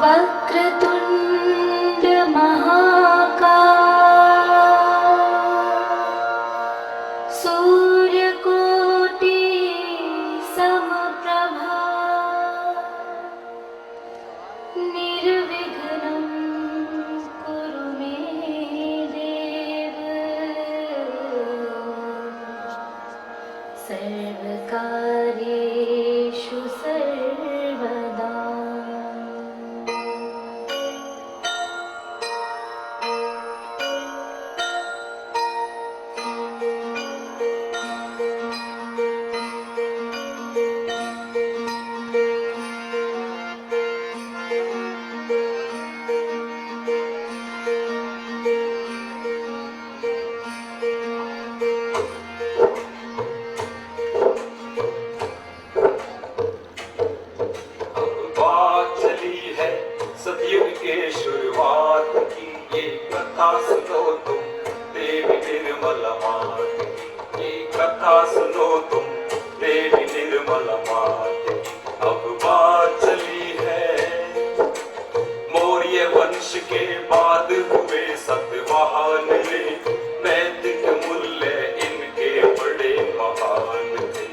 वक्रतुंड महाकाय सूर्यकोटि समप्रभा निर्विघ्नं कुरु मे देव सर्वकार्येषु सर्वदा। सतयुग के शुरुआत की ये कथा सुनो तुम देवी निर्मल मात की, ये कथा सुनो तुम देवी निर्मल मात की। अब बात चली है मौर्य वंश के बाद हुए सतवाहन रे, नैतिक मूल्य इनके बड़े महान थे।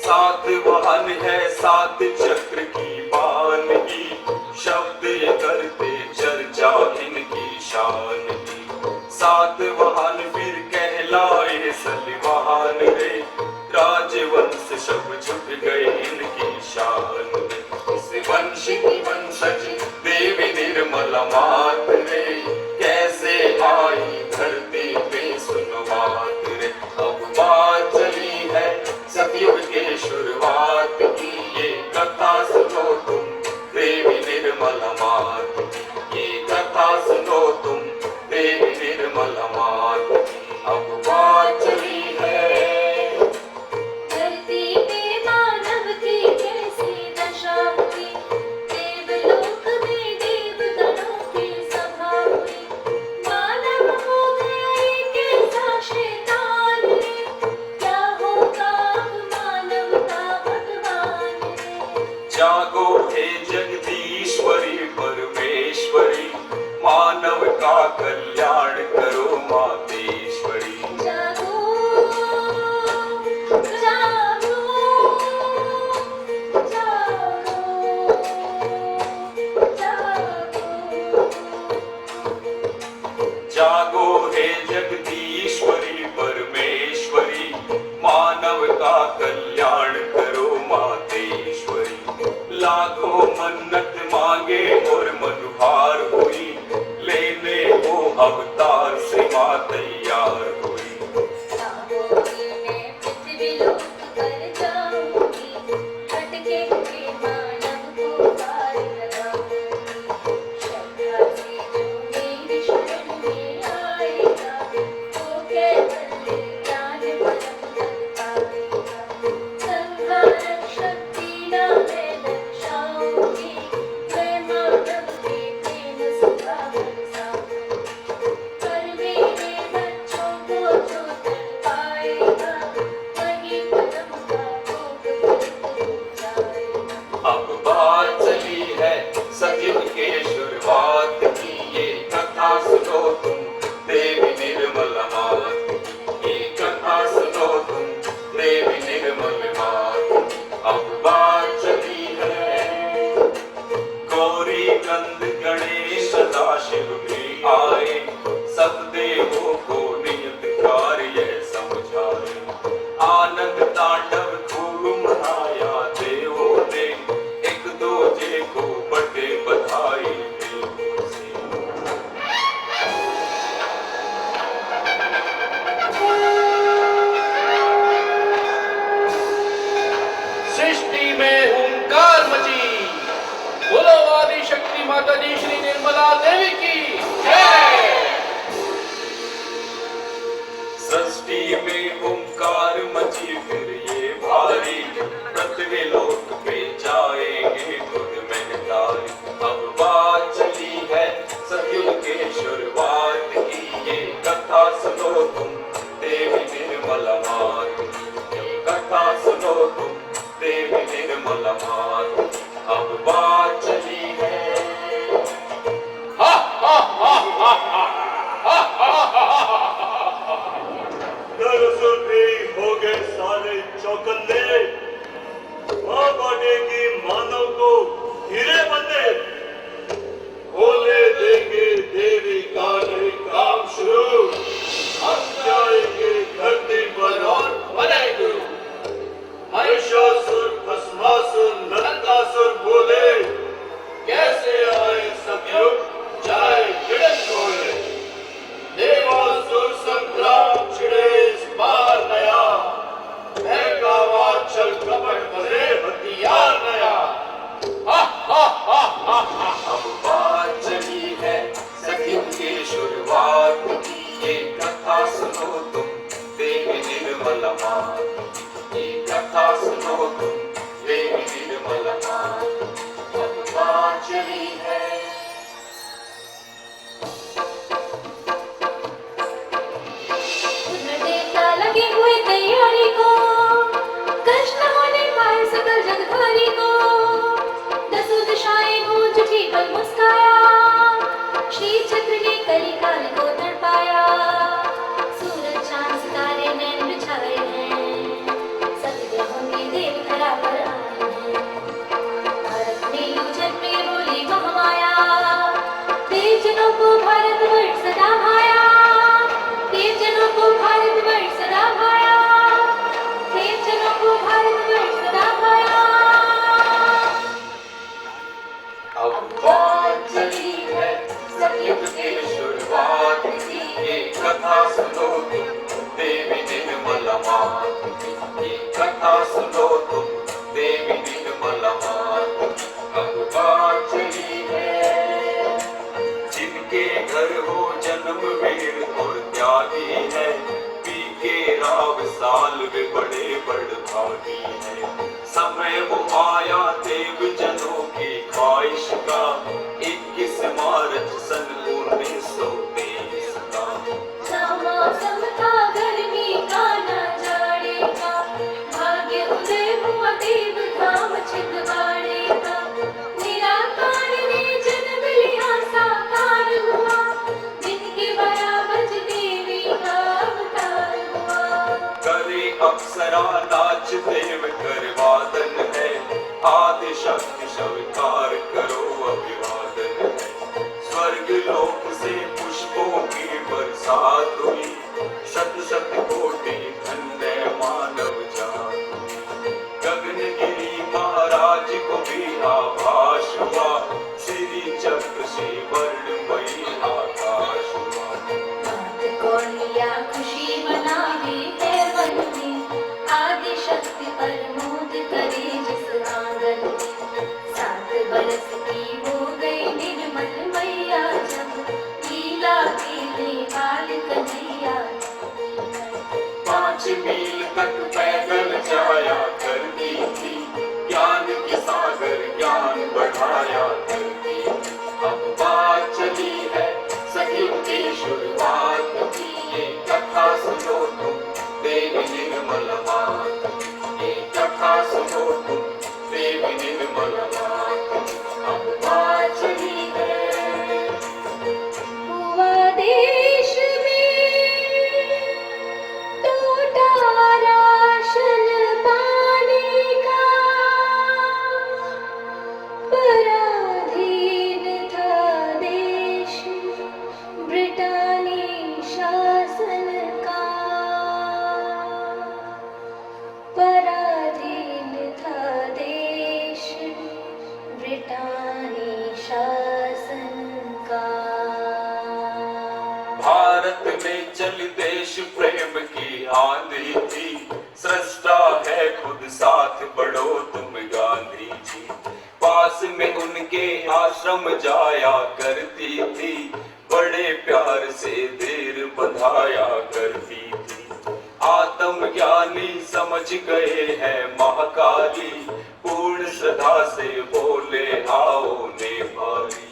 सात वाहन है सात चक्र की बान की, शब्द ये करते चर्चा इनकी शान की। सात वाहन फिर कहलाए सलिवाहन रे, राजवंश सब झुक गए इनकी शान में। इस वंश की वंशज देवी निर्मल मात रे, कैसे आई धरती पे सुनो बात रे। अब बात चली है सतयुग के शुरुआत की, ये कथा सुनो तुम देवी निर्मल मात की, ये कथा सुनो तुम देवी निर्मल मात की। अब बात चली है धरती पे मानव की कैसी दशा हुई, देवलोक में देवगणों की सभा हुई। मानव हो गया एक ऐसा शैतान रे, क्या होगा अब मानव का भगवान रे। जागो हे जगदीश्वरी परमेश्वरी, मानव का कल्याण करो मातेश्वरी। जागो जागो जागो जागो। जागो हे जगदीश्वरी परमेश्वरी, मानव का कल्याण करो मातेश्वरी। लाखों मन्नत मांगे और मनुहार हुई, लेने को अवतार से मां तैयार हुई। साहोगी मैं पृथ्वी लोक पर जाऊंगी, भटके हुए मानव को पार लगाऊंगी। श्रद्धा से जो मेरी शरण में आएगा, वो कैवल्य ज्ञान परम पद पाएगा। संहारक शक्ति ना मैं दर्शाऊंगी, मैं मानव के प्रेम सुधा बरसाऊंगी। पर मेरे बच्चों को जो तड़पाएगा, वही पदम का भोग फल जाएगा। अब बात चली है सतयुग के शुरुआत की, ये कथा सुनो तुम देवी निर्मल मात की, ये कथा सुनो तुम देवी निर्मल मात की। अब बात चली है गौरी नंद गणेश सदाशिव भी आए, सब देवों को नियत कार्य समझाए। आनंद तांडव खूब मनाया देवों ने, एक दूजे को बड़े बधाई देवों से। सृष्टि में हुंकार मची, बोलो आदि शक्ति माता दी श्री निर्मला देवी की जय। सृष्टि में ओंकार मची फिर ये भारी, पृथ्वी लोक पे निर्मला मात की कथा सुनो तुम देवी निर्मला मात की अब बात चली है। दरअसल भी हो गए सारे चौकन्ने, माँ बांटेगी मानव को हीरे बंदे, होने देंगे देवी का नहीं काम शुरू, हम जाएंगे धरती पर और बने गुरु। महिषासुर भस्मासुर नरकासुर बोले, कैसे आए सतयुग जाए किरण कोले, देवासुर संग्राम छिड़े इस बार नया, महंगा वाचल कपट भरे हथियार नया। अब बात चली है सतयुग की शुरुआत की, ये कथा सुनो तुम देवी निर्मला मात की, ये कथा सुनो तुम देवी निर्मला मात की अब बात चली है। उधर देवता लगे हुए तैयारी को, कष्ट होने पाए सकल जगधारी को, दसों दिशाएं गूंज उठी पर मुस्काया, श्री चक्र ने कली काल को तड़पाया, सूरज चांद सितारे नैन बिछाए हैं, सतग्रहों की देव धरा पर आए हैं, भारत में यूजन में बोली महामाया, देवजनों को भारतवर्ष सदा भाया, देवजनों को भारतवर्ष सदा भाया, देवजनों को भारतवर्ष सदा भाया। अब बात चली है सतयुग की शुरुआत की, ये कथा सुनो तुम देवी निर्मला मात की, ये कथा सुनो तुम देवी निर्मला मात की अब बात चली है। जिनके घर हो जन्म वीर और त्यागी है, पी के राव साल वे बड़े बड़भागी है, समय वो आया देव जनों की ख्वाहिश का, 21 मार्च सन 1923 का। मौसम था गर्मी का न जाड़े का, भाग्य उदय हुआ देव धाम छिंदवाड़े का, निराकार ने जन्म लिया साकार हुआ, जिनके बराबर देवी का अवतार हुआ। करे अप्सरा नाच देव कर वादन है, आदि शक्ति स्वीकार करो अभिवादन है, स्वर्ग लोक से पुष्पों की बरसात हुई, शत शत कोटि धन्य मानव जात, गगनगिरी महाराज को भी आभास हुआ, श्री चक्र से वर्णमयी आकाश हुआ। बात कौलिया खुशी मनावे है मन में, आदि शक्ति पर मोद करे जिस आंगन में, 7 बरस की हो गई निर्मल मैया जब, लीला खेले बाल कन्हैया। 5 मील तक पैदल जाया करती थी, ज्ञान के सागर ज्ञान बढ़ाया करती थी। अब बात चली है सतयुग की शुरुआत की, ये कथा सुनो तुम देवी निर्मला मात की, ये कथा सुनो तुम देवी निर्मला मात की अब बात चली है। हुआ देश में टूटा राशन पानी का, पराधीन था देश ब्रिटानी शासन का, पराधीन था देश ब्रिटानी शासन का। भारत में चल देश प्रेम की आंधी थी, सृष्टा है खुद साथ बढ़ो तुम गांधी जी, पास में उनके आश्रम जाया करती थी, बड़े प्यार से देर बंधाया करती थी। आत्मज्ञानी समझ गए हैं महाकाली, पूर्ण श्रद्धा से बोले आओ नेपाली।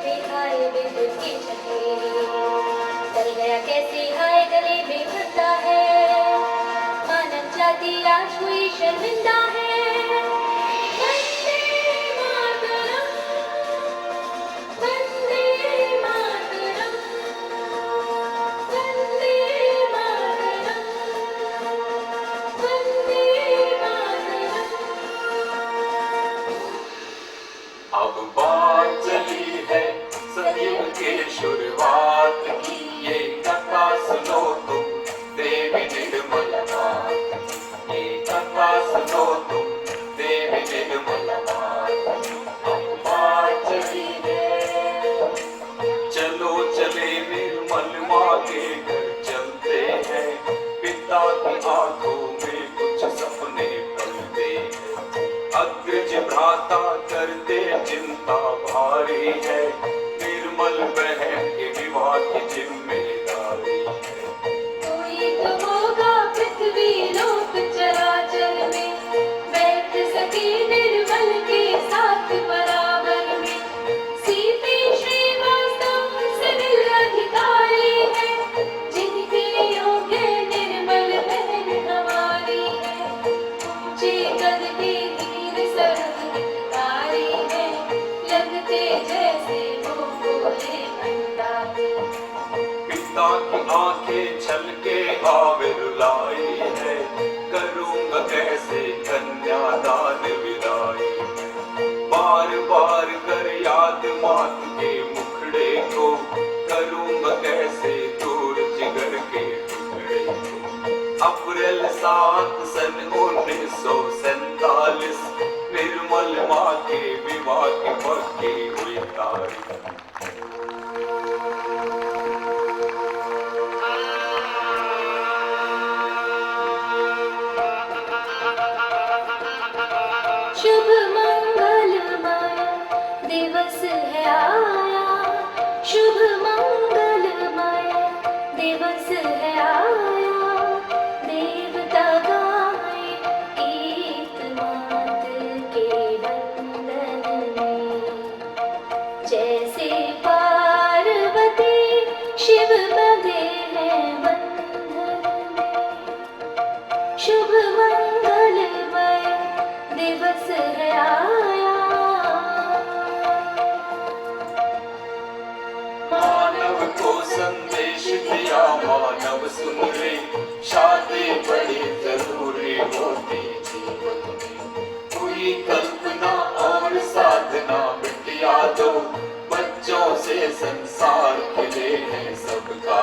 में हाय विद्युत की चकेरी, चल गया कैसे हाय गले में फंसा है, मानव जाति आज हुई शर्मिंदा है। वंदे मातरम, वंदे मातरम, वंदे मातरम, वंदे मातरम। अब बात चली है सदियों के शुरुआत की, ये कथा सुनो तुम देवी निर्मल मात की, ये कथा सुनो तुम देवी निर्मल मात की। अब बात चली है, चलो चले निर्मल माँ के घर चलते हैं, पिता की आंखों में कुछ सपने पलते हैं, अग्रज भ्राता करते चिंता भारी है, निर्मल बहन के विवाह की जिम्मेदारी है। कोई तो होगा पृथ्वी लोक चराचर में, बैठ सके निर्मल के साथ बराबर में। सीते श्रीवास्तव सिविल अधिकारी है, जिनके योग्य निर्मल बहन हमारी है। ऊंचे कद के तीर सरकारी है, लगते जैसे वो भोले भंडारी। पिता की आंखें छलके आवे रुलाई है, करूंगा कैसे कन्यादान विदाई है। बार बार कर याद मात के मुखड़े को, करूंगा कैसे दूर जिगर के टुकड़े को। अप्रैल 7 सन 1947, निर्मल माँ के विवाह की पक्की हुई तारीख। शुभ मंगलमय दिवस है आया, शुभ मंगलमय दिवस है आया। देवता गाए गीत मात के वंदन में, जैसे पार्वती शिव बंधे हैं बंधन में। शुभ मंगलमय दिवस है आया। मानव को संदेश दिया मानव सुन ले, शादी बड़ी जरूरी होती जीवन में। हुई कल्पना और साधना बिटिया दो, बच्चों से संसार खिले हैं सबका।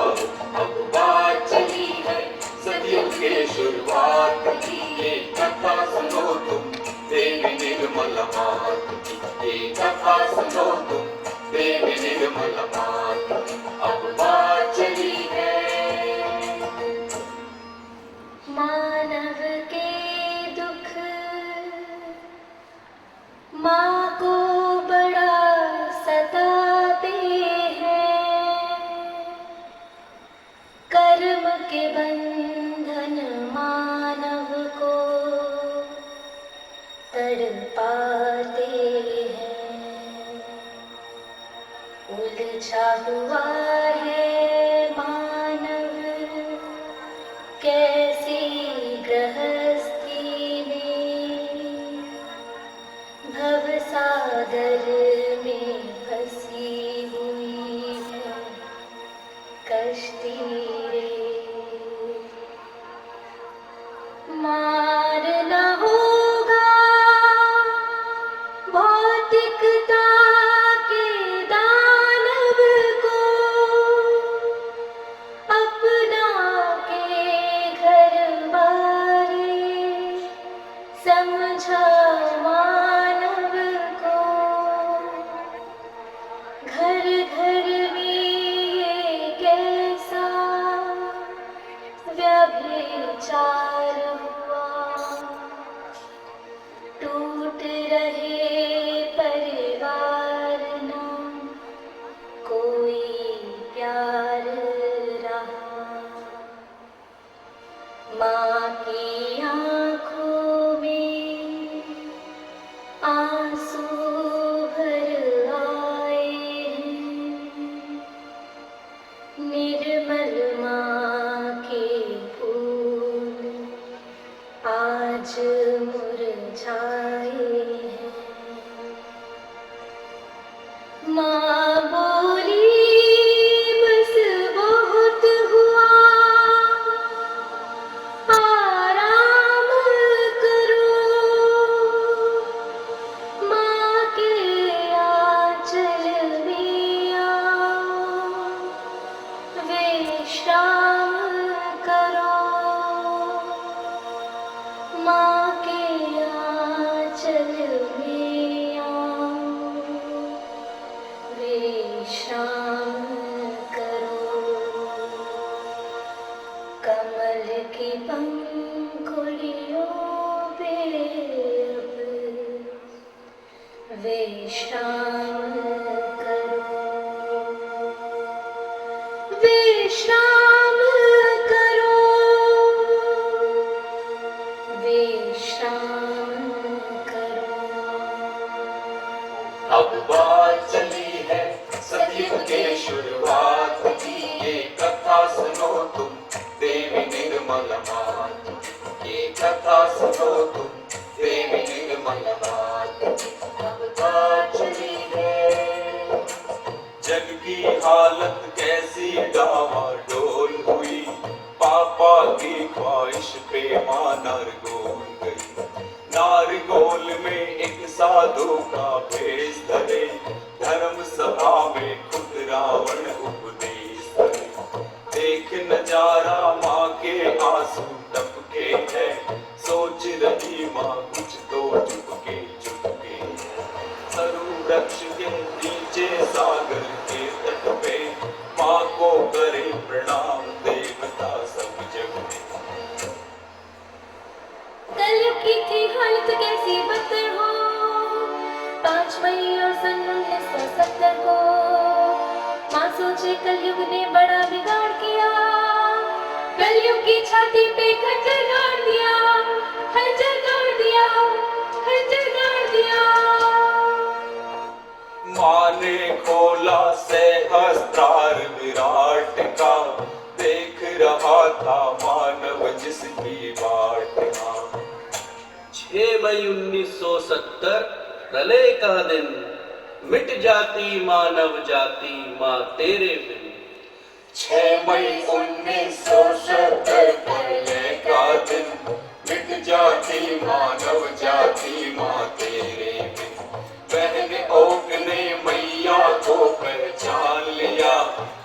अब बात चली है सदियों के शुरुआत की, ये कथा सुनो तुम देवी निर्मल मात की, ये कथा सुनो तुम देवी निर्मल मात की। अब बात चली है, मानव के दुख माँ को बड़ा सताते हैं, कर्म के बंधन मानव को तड़पाते हैं। उलझा हुआ है मानव कैसी गृहस्थी में, भवसागर में फंसी हुई है कश्ती रे। मारना होगा भौतिकता के दानव को, विश्राम करो, कमल की पंखुड़ियों पे अब विश्राम करो, विश्राम करो, विश्राम करो। अब बात चली है सतयुग के शुरुआत की, ये कथा सुनो तुम देवी निर्मल मात की, ये कथा सुनो तुम देवी निर्मल मात की। अब बात चली है जग की हालत कैसी डावाडोल हुई, पापा की ख्वाहिश पे मां नरगोल गई, नारगोल में एक साधु का भेष धरे, धर्म सभा में खुद रावण उपदेश करे। देख नजारा माँ के आंसू टपके है, सोच रही माँ कुछ तो चुपके चुपके है। सरु वृक्ष के नीचे सागर के तट पे माँ को करे प्रणाम देवता सब जग में। कलयुग की थी हालत कैसी बदतर हो, 5 मई और सन 1970 को माँ सोचे कलयुग ने बड़ा बिगाड़ किया, कलयुग की छाती पे खंजर गाड़ दिया, खंजर गाड़ दिया, खंजर गाड़ दिया। माँ ने खोला सहस्त्रार विराट का, देख रहा था मानव जिसकी बाट का। 6 मई 1970 प्रलय का दिन, मिट जाती मानव जाति माँ तेरे बिन। 6 मई 1970 प्रलय का दिन, मिट जाती मानव जाति माँ तेरे बिन। बहन ओक ने मैया को पहचान लिया,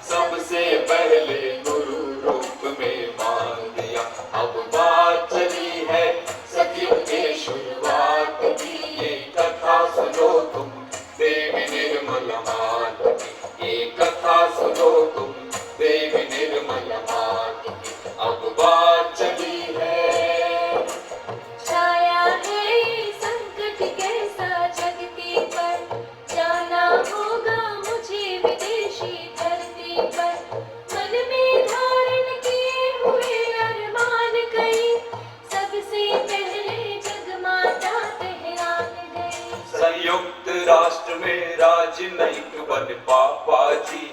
सबसे पहले गुरु रूप में मान दिया। अब बात चली है सतयुग के शुरुआत की, ये कथा सुनो तुम देवी निर्मल मात की, ये कथा सुनो तुम देवी निर्मल मात की। अब बात चली है छाया है ये संकट कैसा जगती पर, जाना होगा मुझे विदेशी धरती पर, मन में धारण किए हुए अरमान गई, सबसे पहले जगमाता तहरान गई। संयुक्त राष्ट्र में राजनयिक बन पापा जी,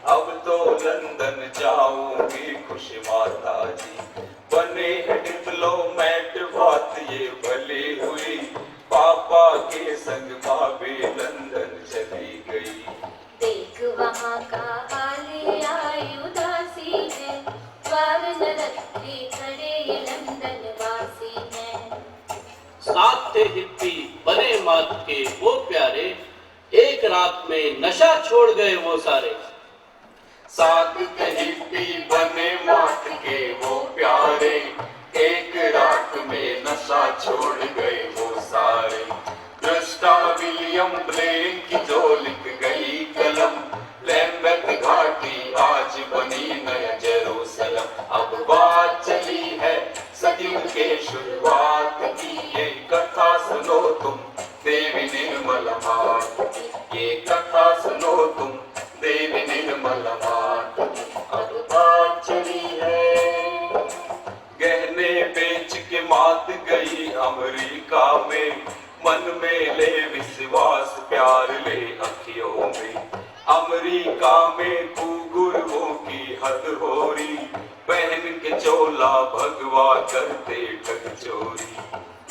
अब तो लंदन जाऊंगी खुश माता जी। बने डिप्लोमेट बात ये भली हुई, पापा के संग माँ भी लंदन चली गई। देख वहाँ का हाल आए उदासी है, द्वार न रखे खड़े ये लंदन वासी हैं। साथ थे हिप्पी बने मात के वो प्यारे, एक रात में नशा छोड़ गए वो सारे। साथ हिप्पी बने मात के वो प्यारे, एक रात में नशा छोड़ गए वो सारे। दृष्टा विलियम ब्लेक की जो लिख गई कलम, लैम्बर्ट घाटी आज बनी नया जेरूसलम। अब बात चली है सतयुग के शुरुआत की, ये कथा सुनो तुम देवी निर्मल मात की, ये कथा सुनो तुम देवी निर्मल मात की। अब बात चली है गहने बेच के मात गई अमेरिका में, मन में ले विश्वास प्यार ले अखियों में। अमेरिका में कुगुरुओं की हद हो रही, पहन के चोला भगवा करते ठग चोरी।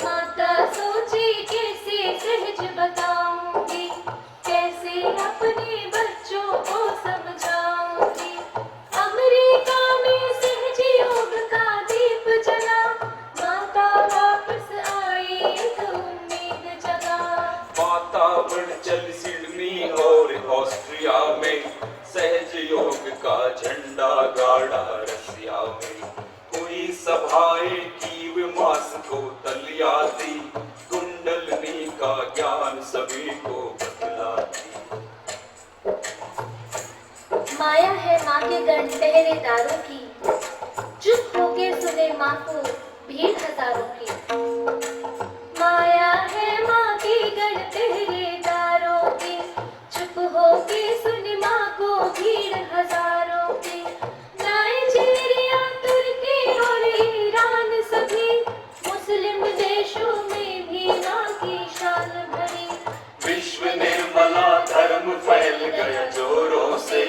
माता सोची कैसे सहज बताऊंगी, कैसे अपने बच्चों को समझाऊंगी। अमेरिका में सहज योग का दीप जला, माता वापस आई तो उम्मीद जगा। माता चल सिडनी और ऑस्ट्रिया में, सहज योग का झंडा गाड़ा रसिया में। हुई सभाएं की वे मास को तलिया दी, कुंडलनी का ज्ञान सभी माया है माँ के गण पहरेदारों की, चुप होके सुने माँ को भीड़ हजारों की। माया है माँ के गण पहरेदारों की, चुप होके सुने माँ को भीड़ हजारों की। नाइजीरिया, तुर्की और ईरान सभी मुस्लिम देशों में भी माँ की शान भरी। विश्व निर्मला धर्म फैल गया जोरों से,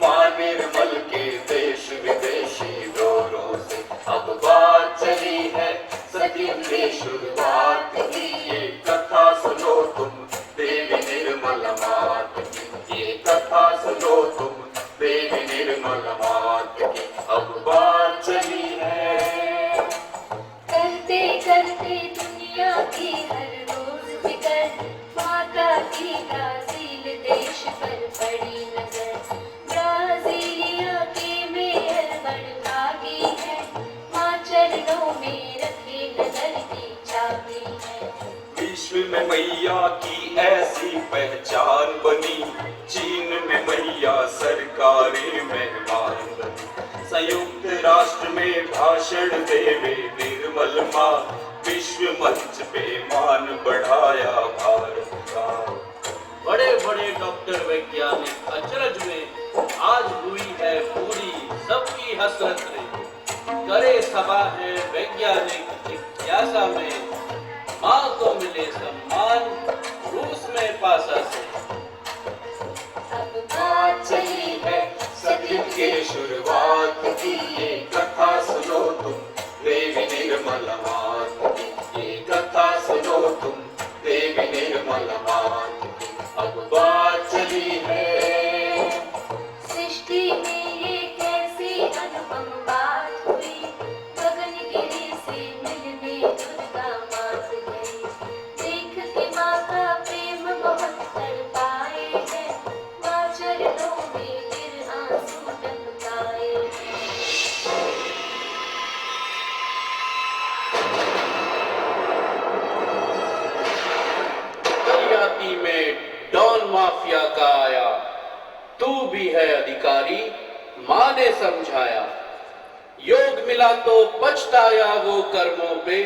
माँ निर्मल के देश विदेशी दौरों से। अब बात चली है सतयुग की शुरुआत की, ये कथा सुनो तुम देवी निर्मल मात की, ये कथा सुनो तुम देवी निर्मल मात की। अब बात चली है करते करते दुनिया की हर रोज फिकर, माता की ब्राजील देश पर पड़ी नजर। ब्राजीलिया के मेयर बड़भागी है, माँ चरणों में रखे नजर की चाबी है। विश्व में मैया की ऐसी पहचान बनी, चीन में मैया सरकारी मेहमान बनी। संयुक्त राष्ट्र में भाषण देवे निर्मल माँ, विश्व मंच पे मान बढ़ाया भारत का। बड़े बड़े डॉक्टर वैज्ञानिक अचरज में आज हुई है पूरी सबकी हसरत रे। करे सभा है वैज्ञानिक जिज्ञासा में, माँ को मिले सम्मान रूस में पासा से। अब बात चली है सतयुग की शुरुआत की, ये कथा सुनो तुम देवी निर्मल मात की, ये कथा सुनो तुम देवी निर्मल मात की। अब बात चली है सृष्टि में ये कैसी अनुपम बात हुई, गगनगिरी से मिलने दुर्गा मात गई। देख के माँ का प्रेम बहुत तड़पाए है, माँ चरणों में गिर आंसू टपकाए हैं। कलियाती में डॉन माफिया का आया, तू भी है अधिकारी, माँ ने समझाया। योग मिला तो पछताया वो कर्मों पे,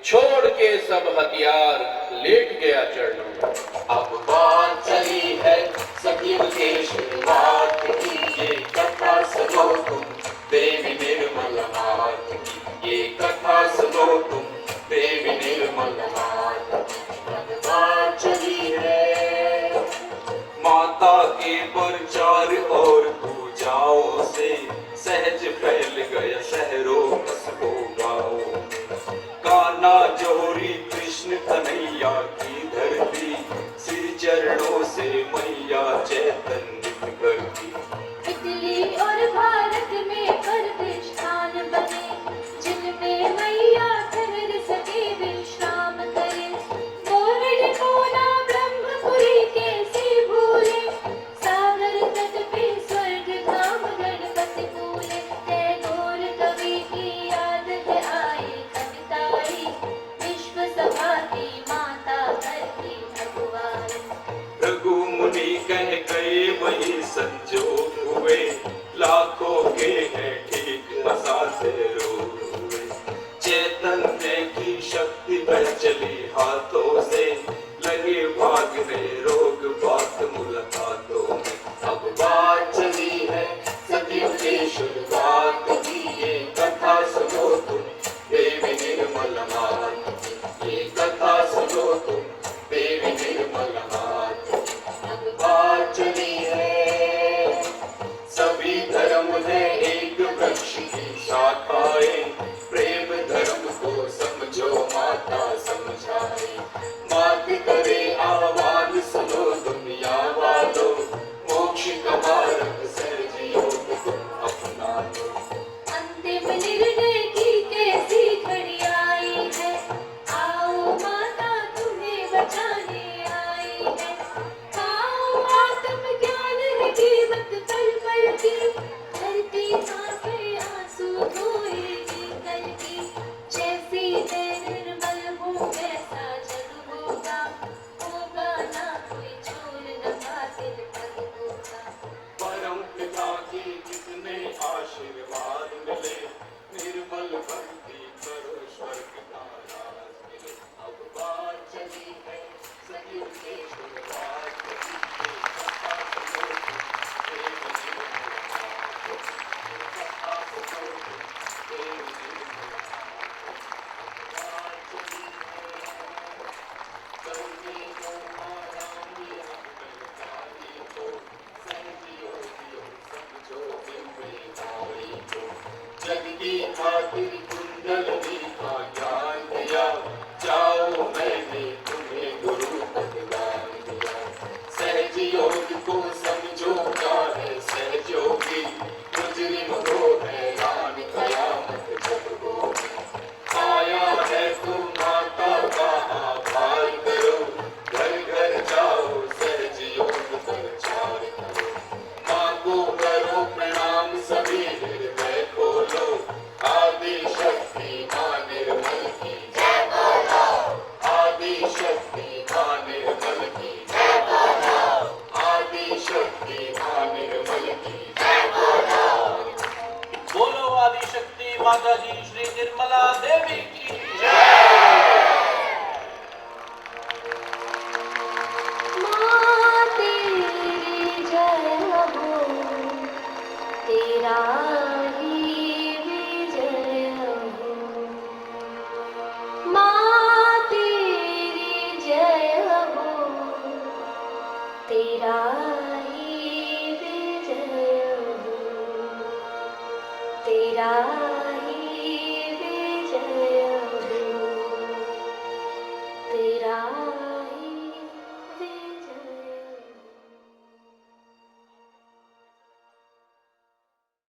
छोड़ के सब हथियार लेट गया चरणों में। अब बात चली है सतयुग की शुरुआत की, ये कथा सुनो तुम देवी निर्मल मात की, ये कथा सुनो तुम देवी निर्मल मात की। अब बात चली है माता के प्रचार और पूजाओं से, सहज फैल गया शहरों कस्बों गाँवों। कान्हा जोरी कृष्ण कन्हैया की धरती, श्री चरणों से मैया चैतन्य करती। इटली और भारत में प्रतिष्ठान बने, जिनमें मैया ठहर सके विश्राम करे। गोरड़ कोना ब्रह्मपुरी कैसे भूले, सागर तट पे स्वर्ग धाम गणपति फूले। टैगोर कवि की याद है आई कविताई, विश्व सभा की माता करती अगुवाई। रघु मुनि कह गए वही संजोग हुए, लाखों के हैं ठीक हंसाते रोग हुए। चैतन्य की शक्ति बह चली हाथों से, लगे भागने रोग बात मुलाकातों में। अब बात चली है सतयुग की शुरुआत की, ये कथा सुनो तुम देवी निर्मल मात की, ये कथा सुनो तुम देवी निर्मल मात की। अब बात चली है खातिर कुंडलनी का ज्ञान दिया, जाओ मैंने तुम्हें गुरु भगवान दिया। सहज योग को समझो क्या है सहज योगी, मुजरिम हो हैरान कयामत जब होगी। आया है तुम माता का आभार करो, घर घर जाओ सहज योग प्रचार करो। माँ को करो प्रणाम सभी हृदय खोलो, आदि शक्ति माँ निर्मल की जय बोलो, आदि शक्ति माँ निर्मल की जय बोलो, आदि शक्ति माँ निर्मल की जय बोलो। बोलो आदि शक्ति माता जी श्री निर्मला देवी की जय। माँ तेरी जय हो, तेरा ही विजय हो। माँ तेरी जय हो, तेरा ही विजय हो, तेरा ही विजय हो, तेरा